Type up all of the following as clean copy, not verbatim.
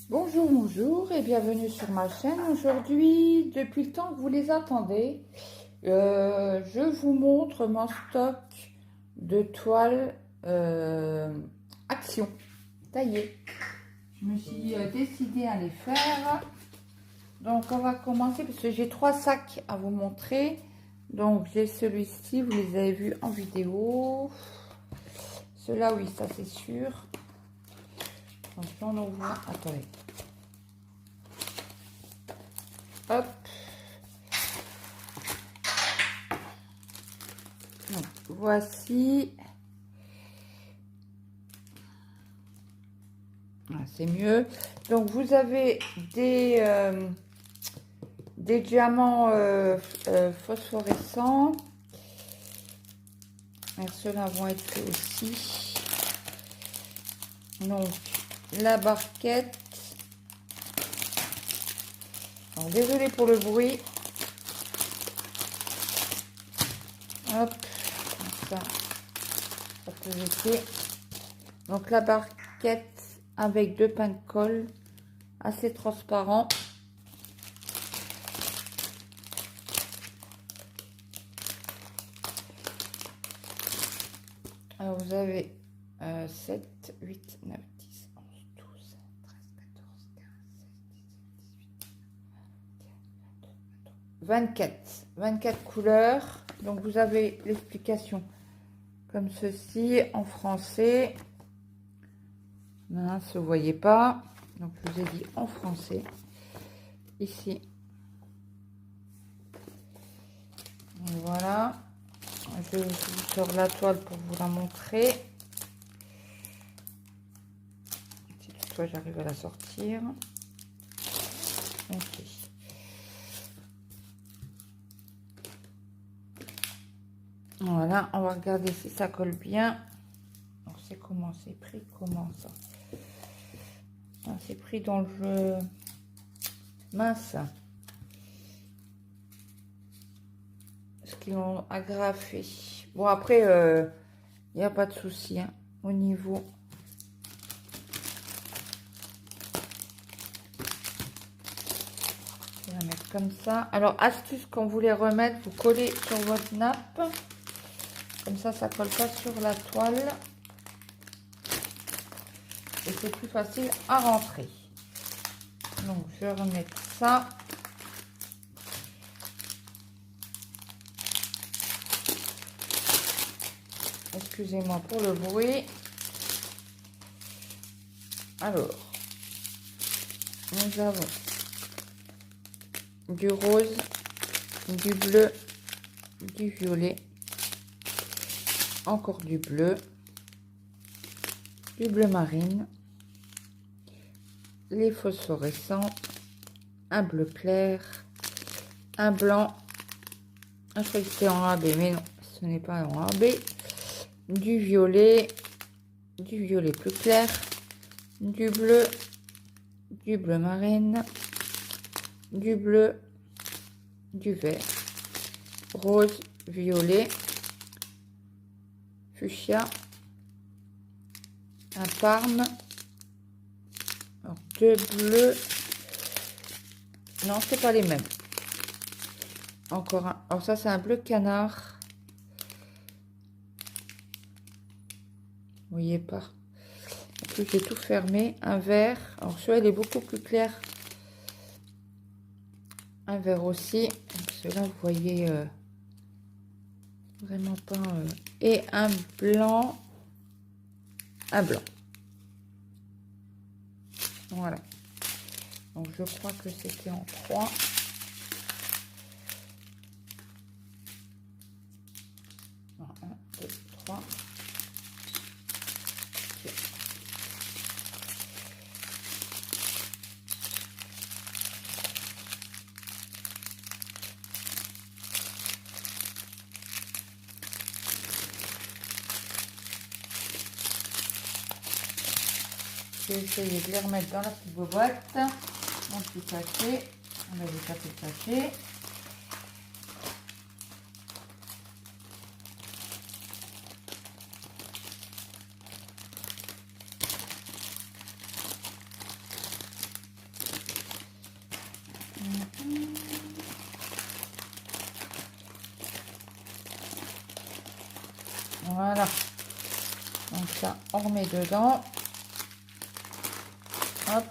Bonjour, bonjour et bienvenue sur ma chaîne. Aujourd'hui, depuis le temps que vous les attendez, je vous montre mon stock de toiles Action taillées. Je me suis décidée à les faire. Donc on va commencer parce que j'ai 3 sacs à vous montrer. Donc j'ai celui-ci, vous les avez vus en vidéo. Ceux-là, oui, ça c'est sûr. Attention, on ouvre. Attendez. Hop. Donc, voici. Ah, c'est mieux. Donc, vous avez des diamants phosphorescents. Alors, ceux-là vont être faits aussi. Donc, la barquette. Alors, désolé pour le bruit. Hop, comme ça peut jeter. Donc, la barquette avec 2 pains de colle assez transparent. Alors, vous avez 7, 8, 9, 10, 11, 12, 13, 14, 15, 16, 17, 24 couleurs. Donc, vous avez l'explication comme ceci en français. Mince, vous ne voyez pas. Donc, je vous ai dit en français. Ici. Et voilà. Je vous sors la toile pour vous la montrer. Si toutefois j'arrive à la sortir. Ok. Voilà, on va regarder si ça colle bien. Alors, c'est comment c'est pris, comment ça? Ah, c'est pris dans le jeu. Mince. Ce qu'ils ont agrafé. Bon, après, il n'y a pas de souci hein, au niveau. Je vais la mettre comme ça. Alors, astuce, quand vous les remettez, vous collez sur votre nappe. Comme ça colle pas sur la toile. Et c'est plus facile à rentrer. Donc, je vais remettre ça. Excusez-moi pour le bruit. Alors, nous avons du rose, du bleu, du violet, encore du bleu marine, les phosphorescents, un bleu clair, un blanc, je croyais que c'était en AB, mais non, ce n'est pas en AB, du violet plus clair, du bleu marine, du bleu, du vert, rose, violet, fuchsia, un parme, alors, 2 bleus, non c'est pas les mêmes, encore un, alors ça c'est un bleu canard, vous voyez pas, en plus j'ai tout fermé, un vert, alors celui-là il est beaucoup plus clair, un vert aussi, celui-là vous voyez vraiment pas, et un blanc, voilà. Donc je crois que c'était en 3. Non, 1, 2, 3. Okay. Je vais essayer de les remettre dans la petite boîte. Mon petit sachet. On a déjà fait le sachet. Voilà. Donc ça, on remet dedans. Hop.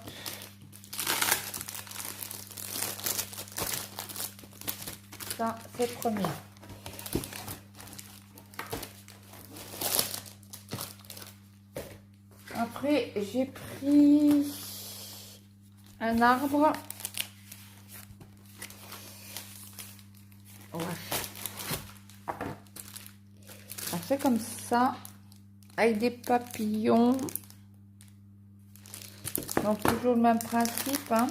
Ça, c'est premier. Après, j'ai pris un arbre. Ouais. C'est comme ça, avec des papillons. Donc, toujours le même principe. Hein.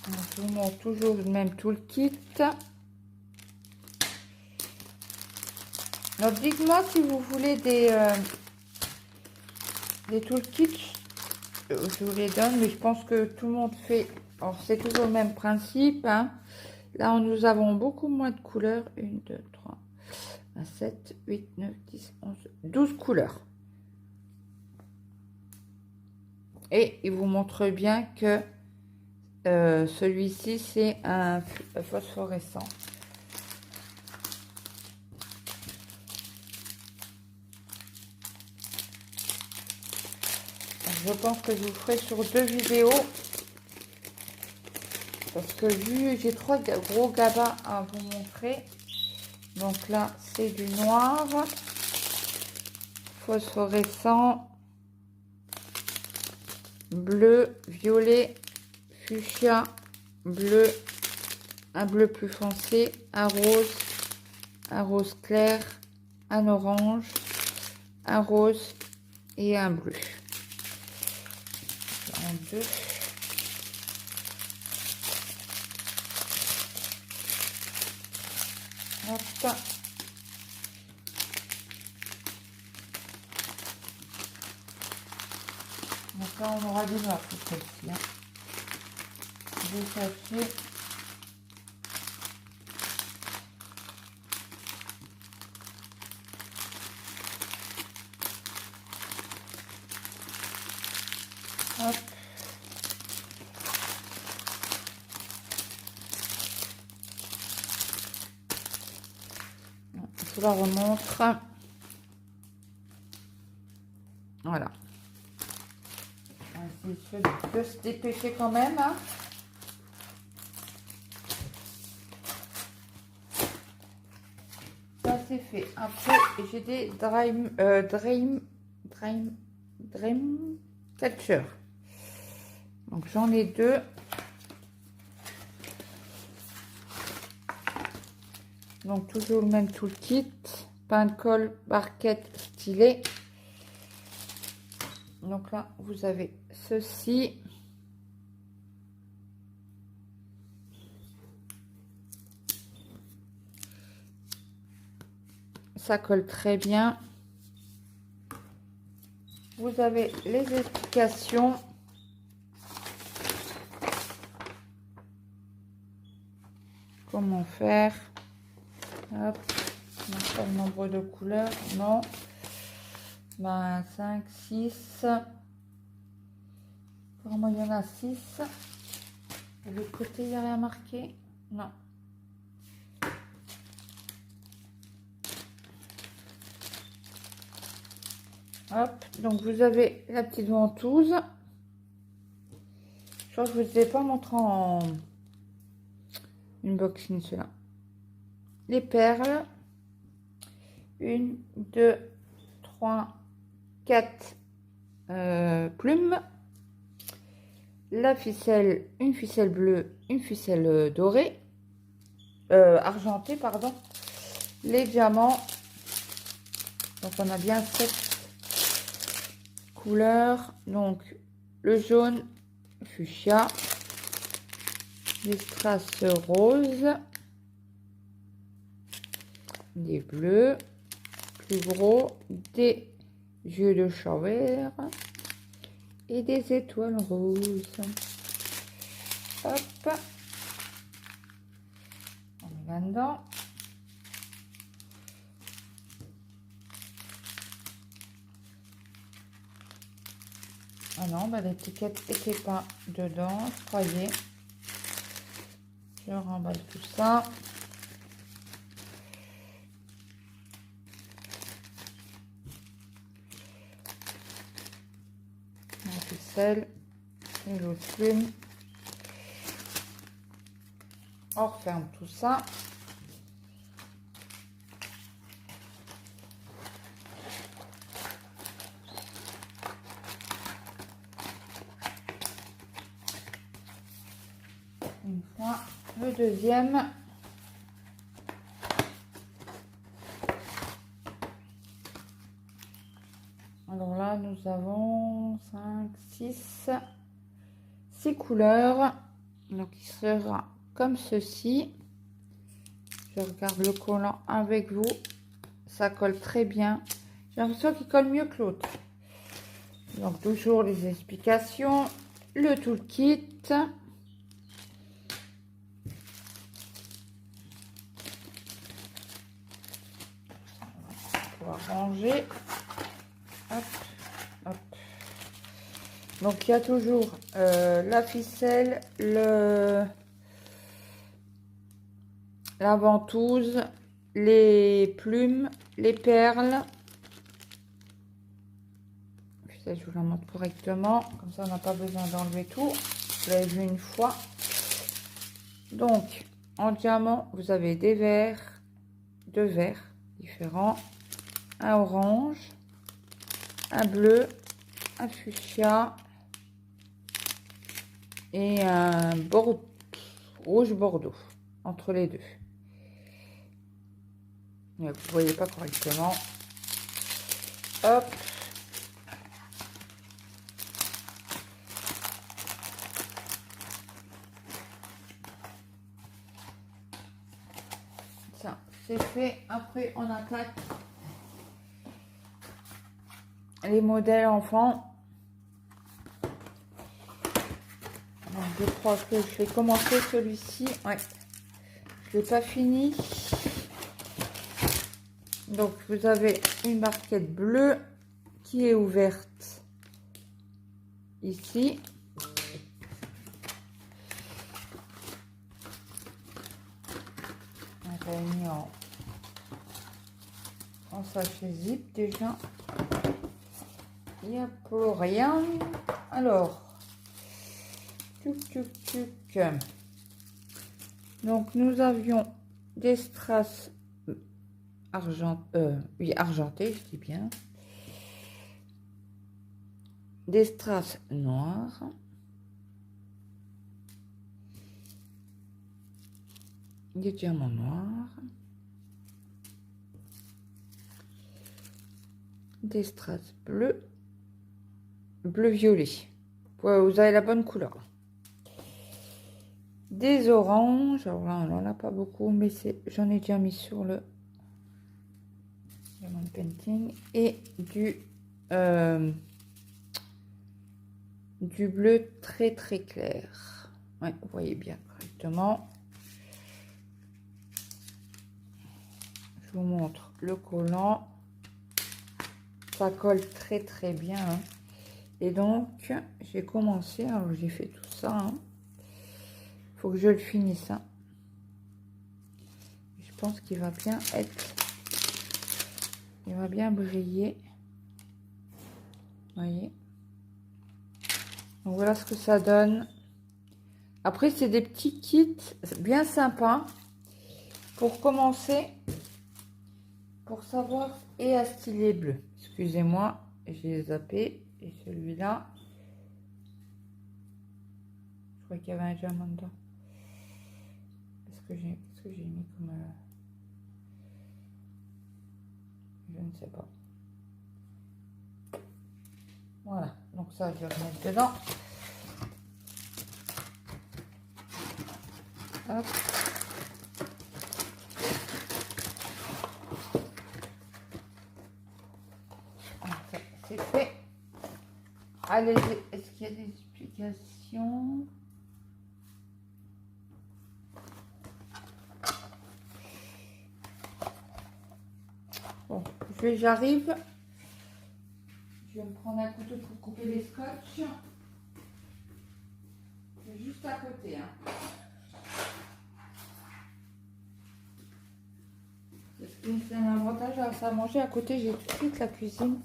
Je vous montre toujours le même toolkit. Donc, dites-moi si vous voulez des toolkits. Je vous les donne, mais je pense que tout le monde fait. Alors, c'est toujours le même principe. Hein. Là, nous avons beaucoup moins de couleurs. 1, 2, 3, 7, 8, 9, 10, 11, 12 couleurs. Et il vous montre bien que celui-ci, c'est un phosphorescent. Je pense que je vous ferai sur 2 vidéos. Parce que vu, j'ai 3 gros gabas à vous montrer. Donc là, c'est du noir, phosphorescent, bleu, violet, fuchsia, bleu, un bleu plus foncé, un rose clair, un orange, un rose et un bleu. En deux. Hop. Donc là, on aura du noir pour celle-ci. Hein. Deux sachets. Hop. Je vous la remontre. Voilà. On va essayer de se dépêcher quand même. Hein. Ça c'est fait. Après, j'ai des Dream Catcher. Donc j'en ai 2. Donc toujours le même toolkit. Pain de colle, barquette, stylet. Donc là, vous avez ceci. Ça colle très bien. Vous avez les explications. Comment faire. Hop. On n'a pas le nombre de couleurs. Non. 5, 6. Vraiment, il y en a 6. De l'autre côté, il n'y a rien marqué. Non. Hop. Donc, vous avez la petite ventouse. Je crois que je ne vous ai pas montré en unboxing cela. Les perles. 1, 2, 3, 4 plumes. La ficelle, une ficelle bleue, une ficelle dorée, argentée, pardon. Les diamants. Donc, on a bien 7 couleurs. Donc, le jaune, fuchsia, des strass roses, des bleus, plus gros, des yeux de shower et des étoiles roses. Hop, on met là-dedans. Ah non, bah, l'étiquette n'était pas dedans, je croyais. Je remballe tout ça. ficelle et l'autre plume. On referme tout ça. Une fois, le deuxième. Alors là, nous avons 5, 6 couleurs. Donc, il sera comme ceci. Je regarde le collant avec vous. Ça colle très bien. J'ai l'impression qu'il colle mieux que l'autre. Donc, toujours les explications. Le toolkit. On va ranger. Hop, hop. Donc, il y a toujours la ficelle, la ventouse, les plumes, les perles. Je vous la montre correctement. Comme ça, on n'a pas besoin d'enlever tout. Vous l'avez vu une fois. Donc, en diamant, vous avez deux verres différents. Un orange, un bleu, un fuchsia et un rouge bordeaux entre les deux. Mais vous ne voyez pas correctement. Hop. Ça, c'est fait. Après, on attaque les modèles enfants. Donc, je crois que je vais commencer celui-ci. Ouais, je l'ai pas fini. Donc, vous avez une marquette bleue qui est ouverte ici. On va mis en sachet zip déjà. Il n'y a pour rien. Alors, donc nous avions des strass argentés, je dis bien, des strass noirs, des diamants noirs, des strass bleus, bleu-violet. Ouais, vous avez la bonne couleur. Des oranges, alors là on n'en a pas beaucoup, mais j'en ai déjà mis sur le diamond painting, et du bleu très très clair. Ouais, vous voyez bien correctement. Je vous montre le collant. Ça colle très très bien, hein. Et donc j'ai commencé, alors j'ai fait tout ça, hein. Faut que je le finisse, hein. Je pense qu'il va bien être, il va bien briller, vous voyez. Donc voilà ce que ça donne. Après, c'est des petits kits bien sympas pour commencer, pour savoir, et à stylet bleu. Excusez-moi, j'ai zappé. Et celui-là, je crois qu'il y avait un diamant dedans. Qu'est-ce que j'ai mis comme... je ne sais pas. Voilà, donc ça, je vais remettre dedans. Hop. C'est fait. Allez, est-ce qu'il y a des explications? Bon, j'arrive. Je vais me prendre un couteau pour couper les scotch. C'est juste à côté, hein. C'est un avantage à manger à côté. J'ai tout de suite la cuisine.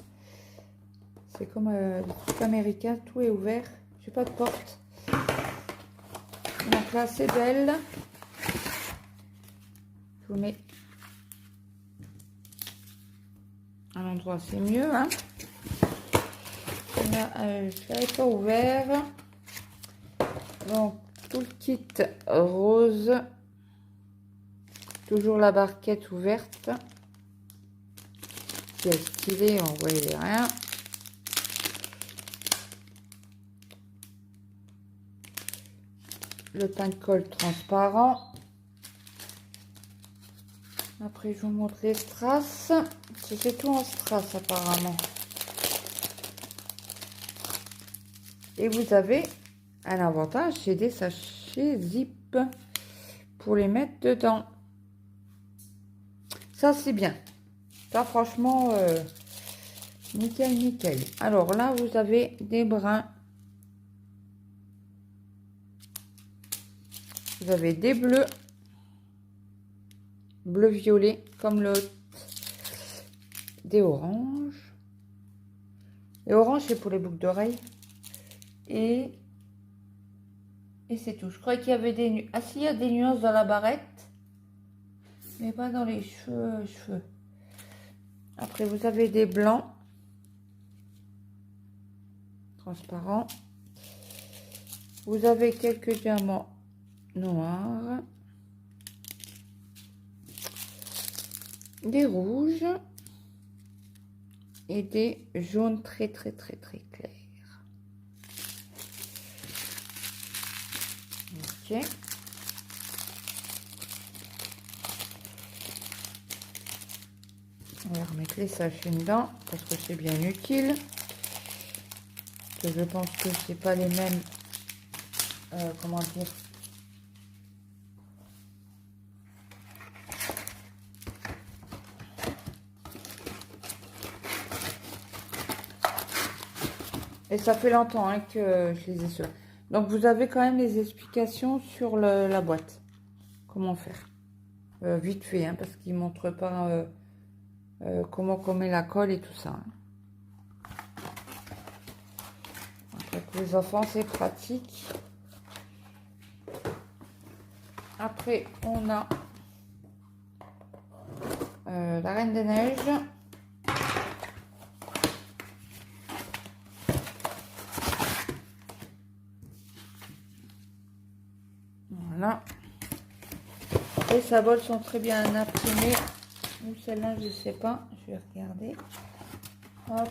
C'est comme le truc américain, tout est ouvert. J'ai pas de porte. Donc là, c'est belle. Je vous mets à l'endroit, c'est mieux. Hein. Là, je l'avais pas ouvert. Donc, tout le kit rose. Toujours la barquette ouverte. C'est stylé, on voyait rien. Le pain de colle transparent. Après, je vous montre les strass. C'est tout en strass apparemment. Et vous avez un avantage, c'est des sachets zip pour les mettre dedans. Ça, c'est bien. Ça, franchement, nickel, nickel. Alors là, vous avez des brins. Vous avez des bleus. Bleu-violet, comme l'autre. Des oranges. Les oranges, c'est pour les boucles d'oreilles. Et c'est tout. Je croyais qu'il y avait des nuances. Ah si, il y a des nuances dans la barrette. Mais pas dans les cheveux. Après, vous avez des blancs. Transparents. Vous avez quelques diamants noirs. Des rouges. Et des jaunes très clairs. Ok. On va remettre les sachets dedans parce que c'est bien utile. Que je pense que c'est pas les mêmes. Comment dire? Et ça fait longtemps hein, que je les ai sur. Donc vous avez quand même les explications sur la boîte. Comment faire. Vite fait, hein, parce qu'ils ne montrent pas comment on met la colle et tout ça. Hein. Avec les enfants, c'est pratique. Après, on a la Reine des Neiges. Voilà. Les symboles sont très bien imprimés. Ou celle-là, je ne sais pas. Je vais regarder. Hop.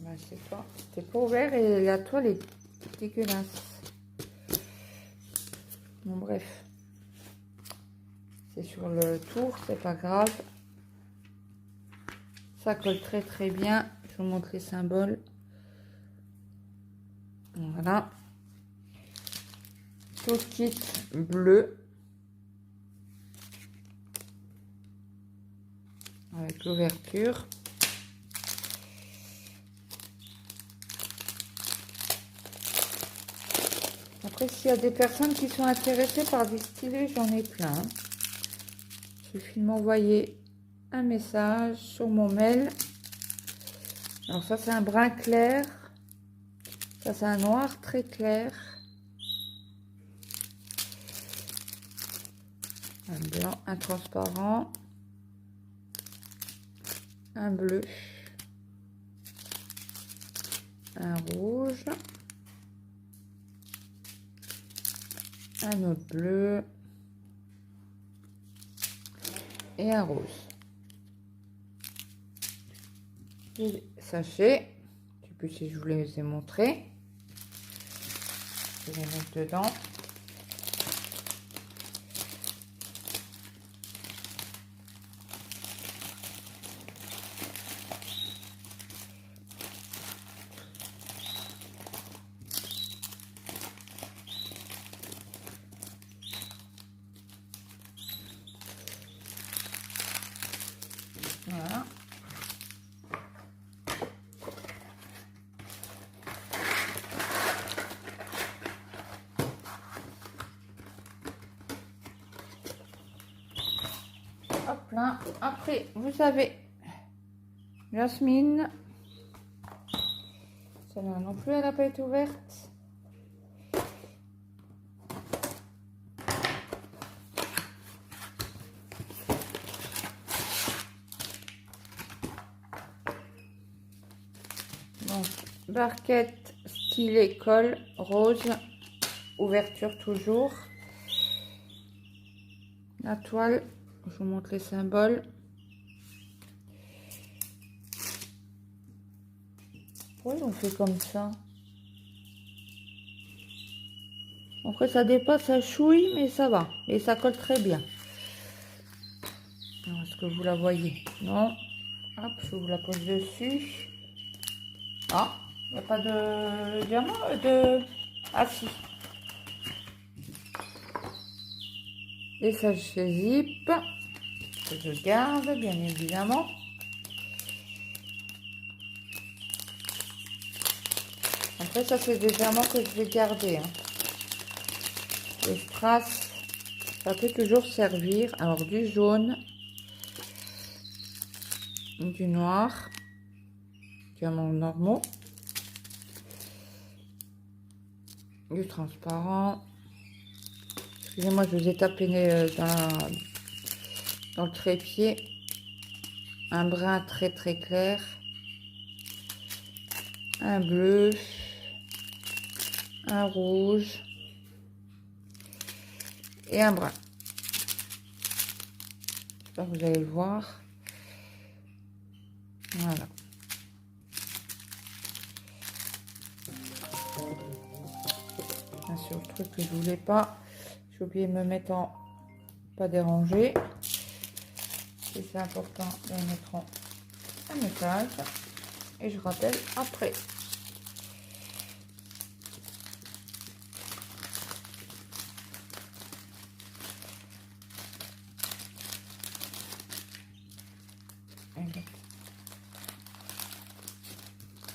Ben, je sais pas. C'était pas ouvert et la toile est dégueulasse. Bon, bref. C'est sur le tour, c'est pas grave. Ça colle très bien. Je vous montre les symboles. Voilà. Tout kit bleu. Avec l'ouverture. Après, s'il y a des personnes qui sont intéressées par des stylés, j'en ai plein. Il suffit de m'envoyer un message sur mon mail. Alors ça, c'est un brun clair. Ça, c'est un noir très clair. Un blanc, un transparent. Un bleu. Un rouge. Un autre bleu. Et un rose. Les sachets. Je ne sais plus si je vous les ai montrés. Je vais les mettre dedans. Voilà. plein. Après, vous avez Jasmine. Celle-là non plus, elle n'a pas été ouverte. Donc, barquette style école, rose, ouverture toujours. La toile, je vous montre les symboles. Pourquoi ils ont fait comme ça? Après ça dépasse, ça chouille, mais ça va. Et ça colle très bien. Est-ce que vous la voyez? Non. Hop, je vous la pose dessus. Ah, il n'y a pas de diamant, Ah si. Et ça, je zip. Que je garde, bien évidemment. Après, ça, c'est des diamants que je vais garder. Hein. Les strass, ça peut toujours servir. Alors, du jaune, du noir, diamants normaux, du transparent. Excusez-moi, je vous ai tapé dans le trépied. Un brun très très clair. Un bleu. Un rouge. Et un brun. J'espère que vous allez le voir. Voilà. Bien sûr, le truc que je voulais pas. J'ai oublié de me mettre en pas déranger. Et c'est important de mettre en un message. Et je rappelle après.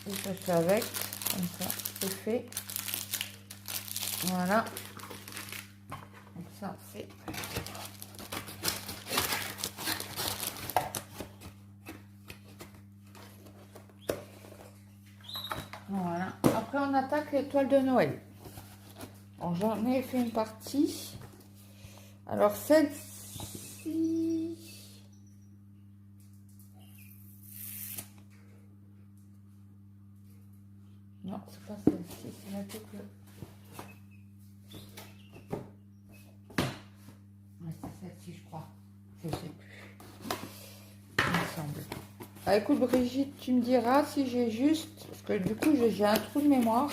Et ça fait avec, comme ça c'est fait. Voilà. Donc ça c'est. Voilà. Après on attaque l'étoile de Noël. J'en ai fait une partie. Alors celle-ci. Non, c'est pas celle-ci, c'est la toute. Ouais, c'est celle-ci, je crois. Je sais plus. Il me semble. Ah, écoute, Brigitte, tu me diras si j'ai juste. Parce que du coup, j'ai un trou de mémoire.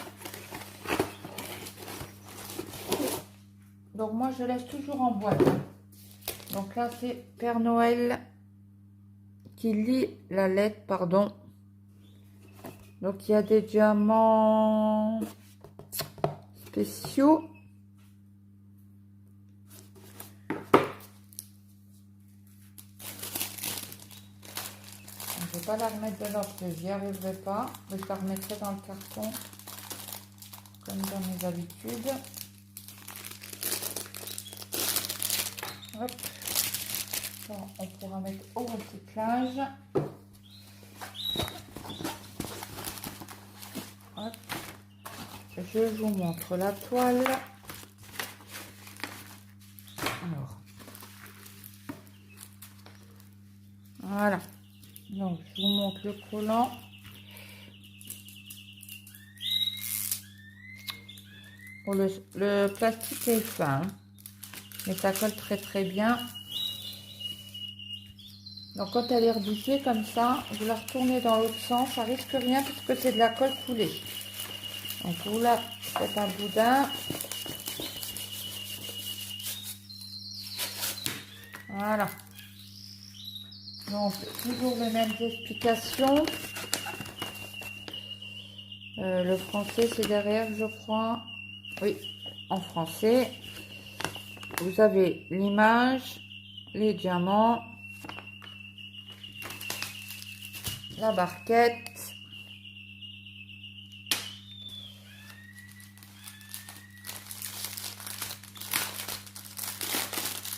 Donc, moi, je laisse toujours en boîte. Donc là, c'est Père Noël qui lit la lettre, pardon. Donc, il y a des diamants spéciaux. Je ne vais pas la remettre dedans parce que j'y arriverai pas. Mais je la remettrai dans le carton comme dans mes habitudes. Hop. Bon, on pourra mettre au recyclage. Hop. Je vous montre la toile. Alors. Voilà. Donc, je vous montre le collant. Bon, le plastique est fin, hein, mais ça colle très très bien. Donc, quand elle est rebouchée comme ça, vous la retournez dans l'autre sens, ça risque rien puisque c'est de la colle coulée. Donc, vous la faites un boudin. Voilà. Donc, toujours les mêmes explications. Le français, c'est derrière, je crois. Oui, en français. Vous avez l'image, les diamants, la barquette.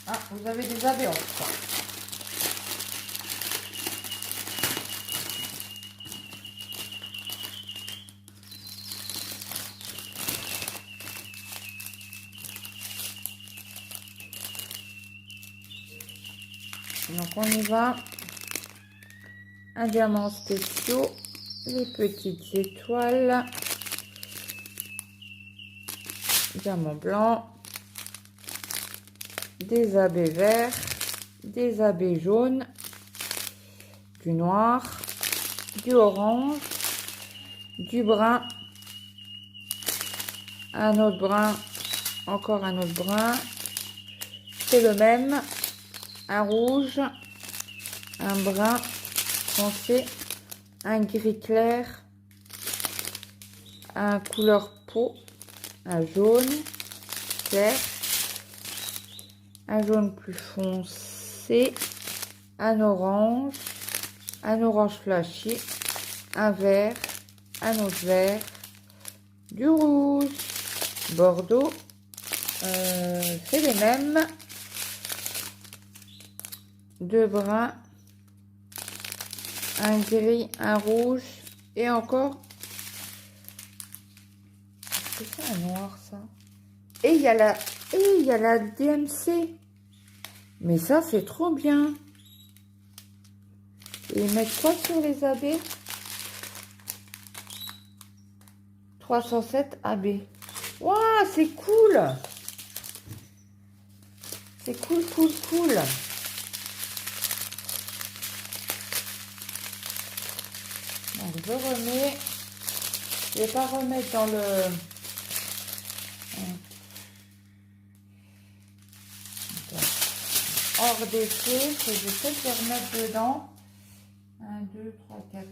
Ah, vous avez des avions. Donc on y va. Un diamant spéciaux, les petites étoiles, diamant blanc, des abeilles verts, des abeilles jaunes, du noir, du orange, du brun, un autre brun, encore un autre brun, c'est le même, un rouge, un brun foncé, un gris clair, un couleur peau, un jaune clair, un jaune plus foncé, un orange flashy, un vert, un autre vert, du rouge, bordeaux, c'est les mêmes, deux bruns, un gris, un rouge et encore, c'est ça un noir ça. Et il y a la DMC, mais ça c'est trop bien. Et ils mettent quoi sur les AB? 307 AB. Waouh, c'est cool. C'est cool, cool, cool. Donc je remets. Je vais pas remettre dans le... hors d'effet, que je vais peut-être les remettre dedans. 1, 2, 3, 4.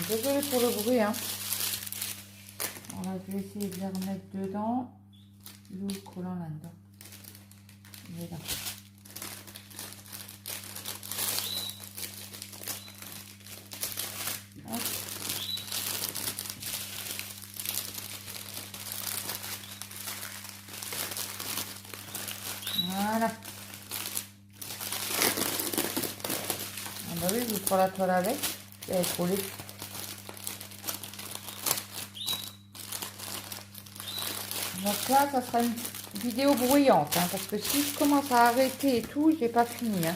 Désolée pour le bruit, hein. Alors, je vais essayer de les remettre dedans. Il est où le collant là-dedans? Il est là. Hop. Voilà. Ah bah oui, je prends la toile avec. Elle est collée. Donc là, ça sera une vidéo bruyante, hein, parce que si je commence à arrêter et tout, j'ai pas fini. Hein.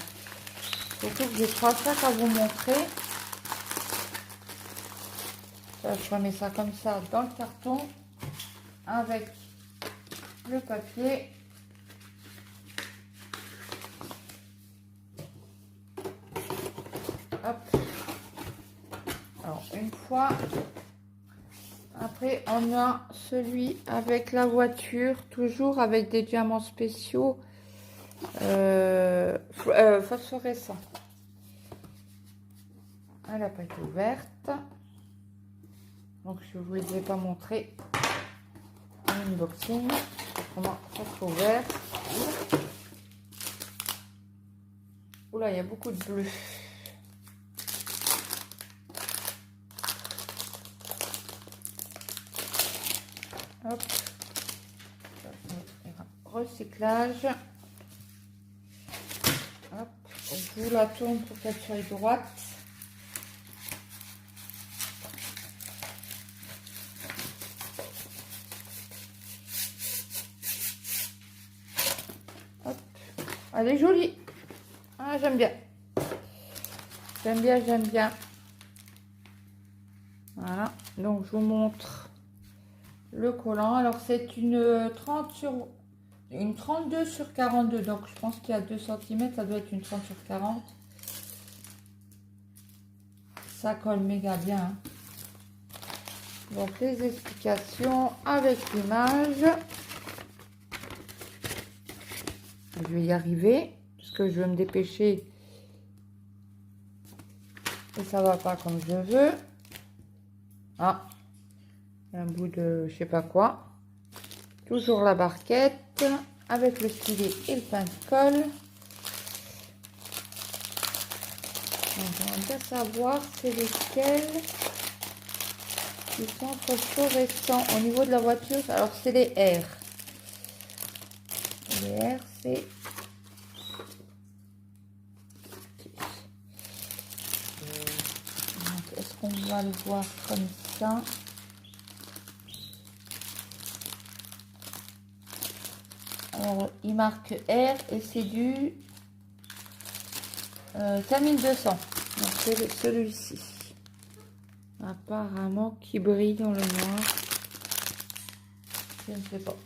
Surtout que j'ai 3 sacs à vous montrer. Ça, je remets ça comme ça dans le carton avec le papier. Hop. Alors, une fois... Après, on a celui avec la voiture, toujours avec des diamants spéciaux phosphorescents. Elle n'a pas été ouverte. Donc, je ne vous les ai pas montré en unboxing. Comment ça se ouvert. Oula, il y a beaucoup de bleu. Hop. Recyclage. Hop. Je vous la tourne pour qu'elle soit droite. Hop. Elle est jolie. Ah, j'aime bien. J'aime bien, j'aime bien. Voilà. Donc, je vous montre le collant. Alors, c'est une 32 sur 42. Donc, je pense qu'il y a 2 cm. Ça doit être une 30 sur 40. Ça colle méga bien. Hein. Donc, les explications avec l'image. Je vais y arriver. Parce que je veux me dépêcher. Et ça va pas comme je veux. Ah. Un bout de je sais pas quoi. Toujours la barquette avec le stylet et le pain de colle. Donc, on va bien savoir c'est lesquels qui sont phosphorescents au niveau de la voiture. Alors c'est les R. Les R, c'est... Est-ce qu'on va le voir comme ça? Alors, il marque R et c'est du 5200. Donc, c'est celui-ci. Apparemment, qui brille dans le noir. Je ne sais pas.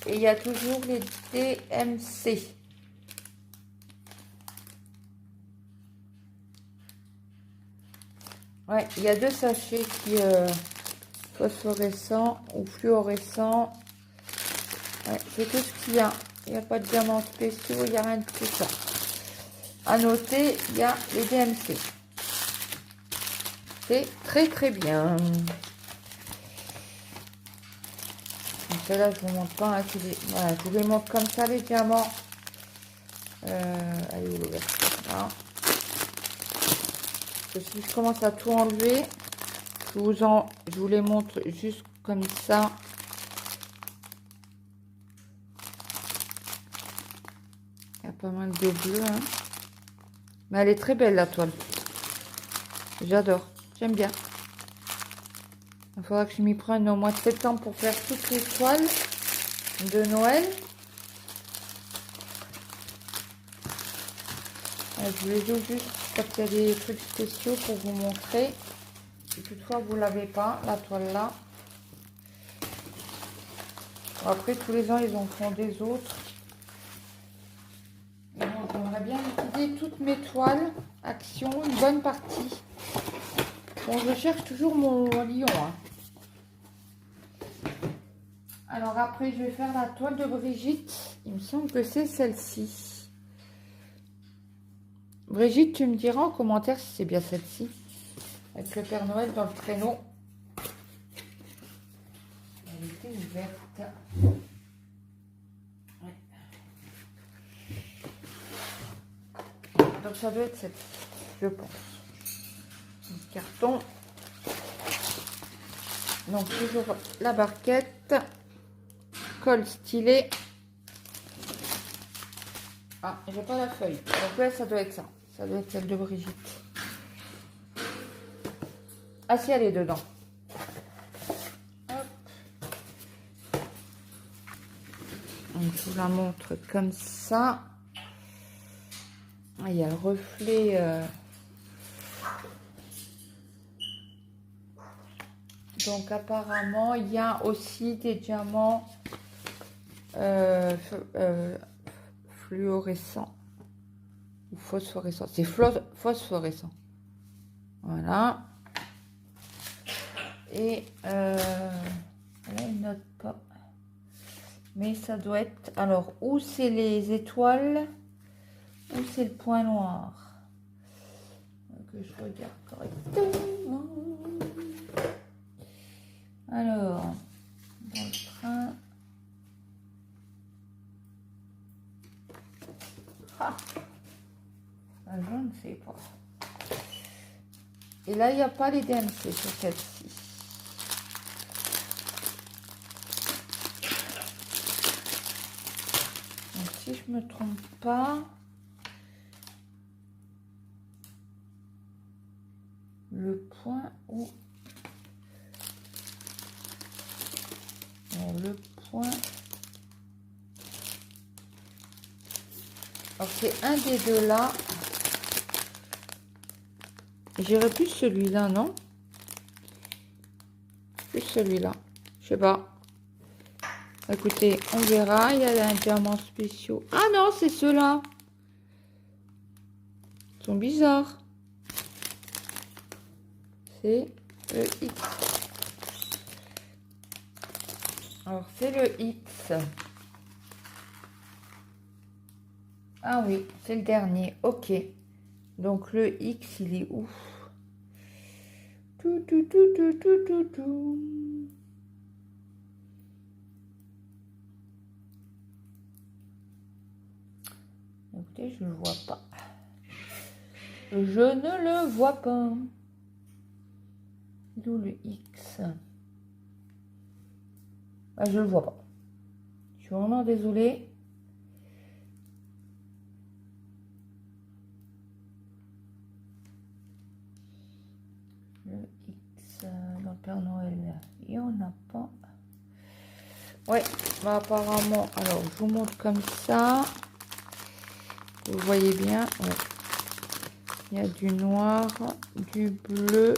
Et il y a toujours les DMC. Ouais, il y a 2 sachets qui phosphorescents ou fluorescents. Ouais, c'est tout ce qu'il y a. Il n'y a pas de diamants spéciaux, il n'y a rien de tout ça. À noter, il y a les DMC. C'est très très bien. Donc là, je vous montre pas. Hein, voilà, je vous les montre comme ça, les diamants. Allez, où l'ouverture là. Parce que si je commence à tout enlever, je vous les montre juste comme ça. Il y a pas mal de bleu. Hein. Mais elle est très belle, la toile. J'adore. J'aime bien. Il faudra que je m'y prenne au mois de septembre pour faire toutes les toiles de Noël. Je les ouvre juste quand il y a des trucs spéciaux pour vous montrer. Si toutefois vous ne l'avez pas, la toile là. Bon, après, tous les ans, ils en font des autres. Et bon, j'aimerais bien utiliser toutes mes toiles. Action, une bonne partie. Bon, je cherche toujours mon lion. Hein. Alors après, je vais faire la toile de Brigitte. Il me semble que c'est celle-ci. Brigitte, tu me diras en commentaire si c'est bien celle-ci. Avec le Père Noël dans le traîneau. Elle était ouverte. Ouais. Donc ça doit être celle-ci, je pense. Un carton. Donc toujours la barquette. Colle stylet. Ah, j'ai pas la feuille. Donc là, ça doit être ça. Ça doit être celle de Brigitte. Ah si, elle est dedans. Hop. Donc, je vous la montre comme ça. Ah, il y a le reflet. Donc apparemment, il y a aussi des diamants fluorescents ou phosphorescents. C'est phosphorescent. Voilà. Et là, il note pas. Mais ça doit être... Alors, où c'est les étoiles, où c'est le point noir. Que je regarde correctement. Alors, dans le train... Ah, je ne sais pas. Et là, il n'y a pas les DMC sur celle-ci. Donc, si je me trompe pas, le point où... Alors, le point... Alors, c'est un des deux là. J'irais plus celui-là, non? Plus celui-là. Je sais pas. Écoutez, on verra. Il y a un diamant spéciaux. Ah non, c'est ceux-là. Ils sont bizarres. C'est le X. Alors, c'est le X. Ah oui, c'est le dernier. Ok. Donc, le X, il est où? Tout. Écoutez, je ne le vois pas. Je ne le vois pas. D'où le X? Ah, je ne le vois pas. vraiment désolée. Le X, le Père Noël, il n'y en a pas. Ouais, bah apparemment, alors je vous montre comme ça. Vous voyez bien, ouais. Il y a du noir, du bleu,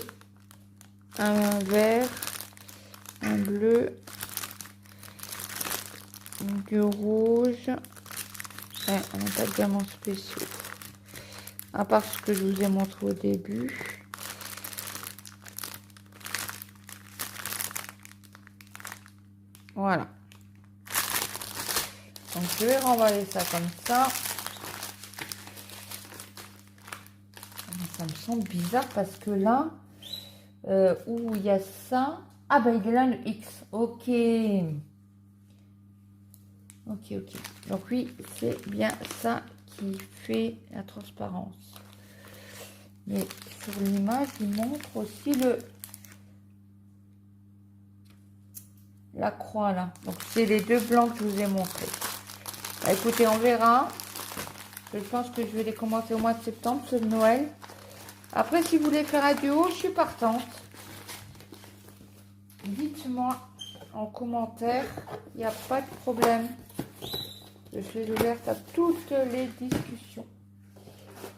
un vert, un bleu, du rouge. Ouais, on n'a pas de diamants spéciaux. À part ce que je vous ai montré au début. Voilà. Donc je vais remballer ça comme ça. Ça me semble bizarre parce que là, où il y a ça... Ah ben il est là le X. Ok. Ok, ok. Donc oui, c'est bien ça qui fait la transparence. Mais sur l'image, il montre aussi la croix là. Donc c'est les deux blancs que je vous ai montrés. Bah, écoutez, on verra. Je pense que je vais les commencer au mois de septembre, ceux de Noël. Après, si vous voulez faire un duo, je suis partante. Dites-moi en commentaire, il n'y a pas de problème. Je suis ouverte à toutes les discussions.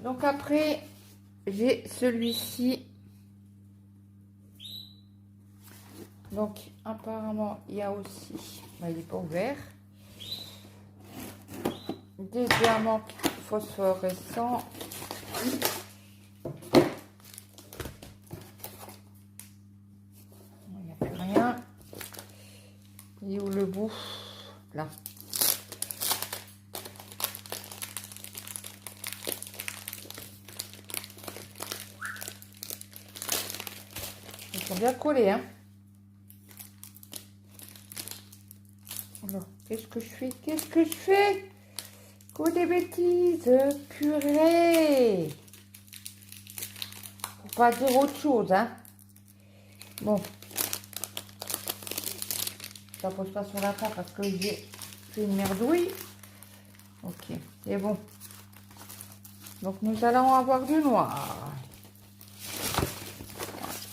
Donc après, j'ai celui-ci. Donc apparemment, il y a aussi, bah, il n'est pas ouvert, des diamants phosphorescents. Il n'y a plus rien. Il est où le bout? Là. Ils sont bien collés, hein. Alors, qu'est-ce que je fais? Qu'est-ce que je fais? Que des bêtises, purée. Faut pas dire autre chose, hein. Bon. Ça pose pas sur la table parce que j'ai fait une merdouille. Ok, c'est bon. Donc, nous allons avoir du noir.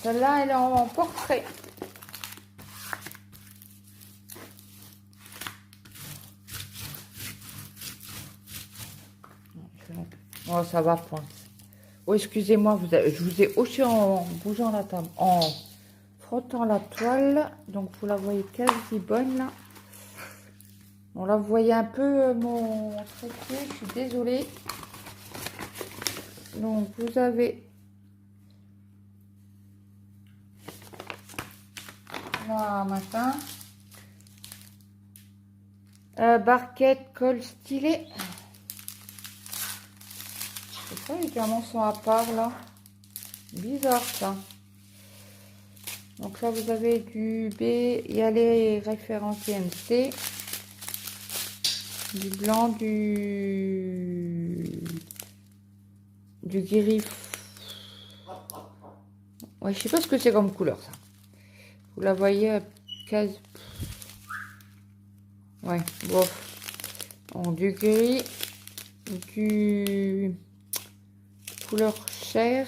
Celle-là, elle est en portrait. Oh, ça va point. Oh, excusez-moi, je vous ai hoché en bougeant la table, en frottant la toile. Donc, vous la voyez quasi bonne, là. On la voyait un peu, mon trépied, je suis désolée. Donc, vous avez... Là, matin. Barquette, colle stylet. C'est ça, les diamants sont à part, là. Bizarre, ça. Donc là, vous avez du B. Il y a les références DMC. Du blanc, du gris. Ouais, je sais pas ce que c'est comme couleur, ça. Vous la voyez quasi... Ouais, bof. Bon, du gris, du couleur chair,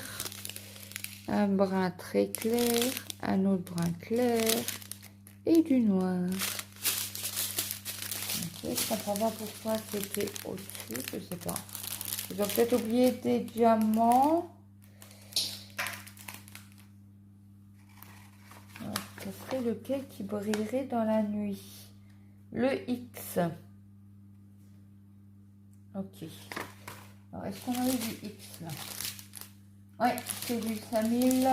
un brun très clair, un autre brun clair et du noir. Okay, je comprends pas pourquoi c'était au-dessus, je sais pas. Ils ont peut-être oublié des diamants. Ce serait lequel qui brillerait dans la nuit? Le X. Ok. Alors, est-ce qu'on avait du X là? Ouais, c'est du 5000.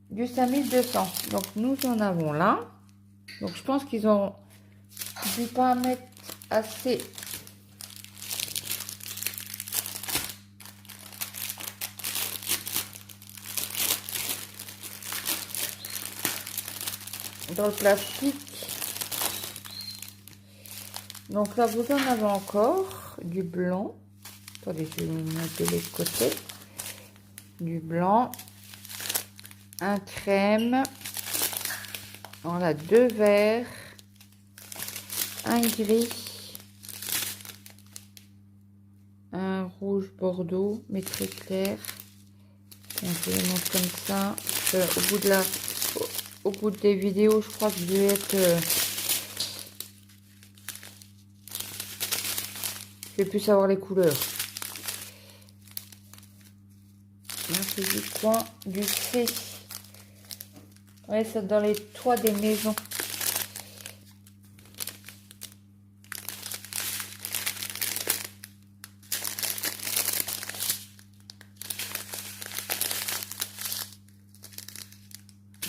Du 5200. Donc, nous en avons là. Donc, je pense qu'ils ont dû pas mettre assez. Dans le plastique. Donc là, vous en avez encore du blanc. Attendez, je vais mettre de l'autre côté. Du blanc. Un crème. On a deux verts. un gris, un rouge bordeaux, mais très clair. Donc, je les montre comme ça. Au bout des vidéos, je crois que je vais être... je vais plus savoir les couleurs. Là, c'est du coin du C. Ouais, c'est dans les toits des maisons.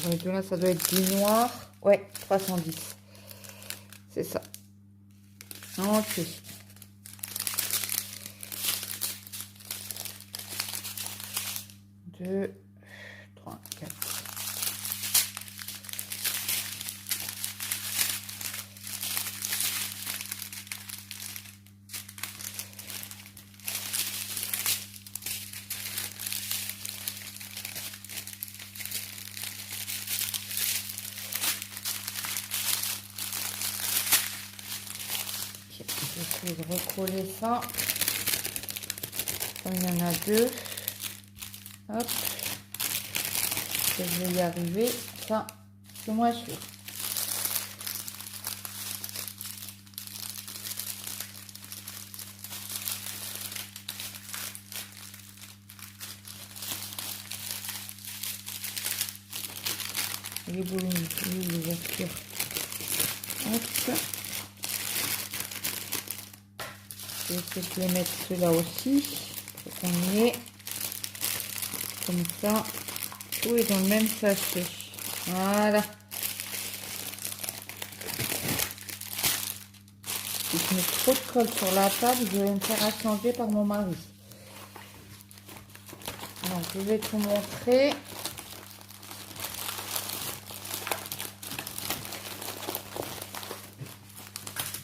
Donc là, ça doit être du noir. Ouais, 310. C'est ça. Ok. 2, 3, 4. Je vais recoller ça. Comme il y en a deux. Hop. Je vais y arriver. Ça, c'est moins sûr. Les boulots, l'ouverture. Hop. Je vais essayer de les mettre ceux-là aussi. Pour qu'on y ait. Comme ça. Tout est dans le même sachet. Voilà. Si je mets trop de colle sur la table, je vais me faire changer par mon mari. Donc, je vais tout montrer.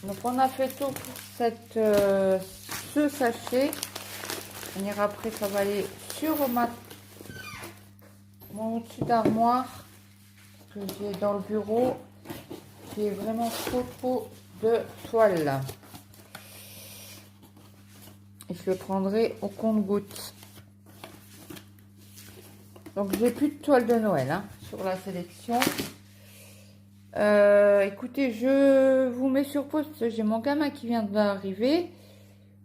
Donc, on a fait tout pour ce sachet. On ira après travailler sur mon au-dessus d'armoire que j'ai dans le bureau. J'ai vraiment trop de toile. Et je le prendrai au compte-gouttes. Donc, j'ai plus de toile de Noël hein, sur la sélection. Écoutez, je vous mets sur pause parce que j'ai mon gamin qui vient d'arriver.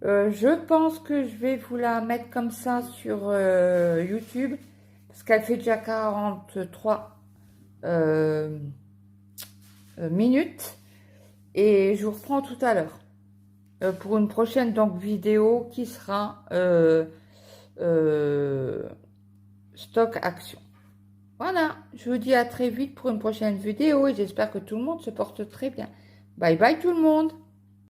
Je pense que je vais vous la mettre comme ça sur YouTube parce qu'elle fait déjà 43 minutes et je vous reprends tout à l'heure pour une prochaine donc vidéo qui sera stock action. Voilà, je vous dis à très vite pour une prochaine vidéo et j'espère que tout le monde se porte très bien. Bye bye tout le monde.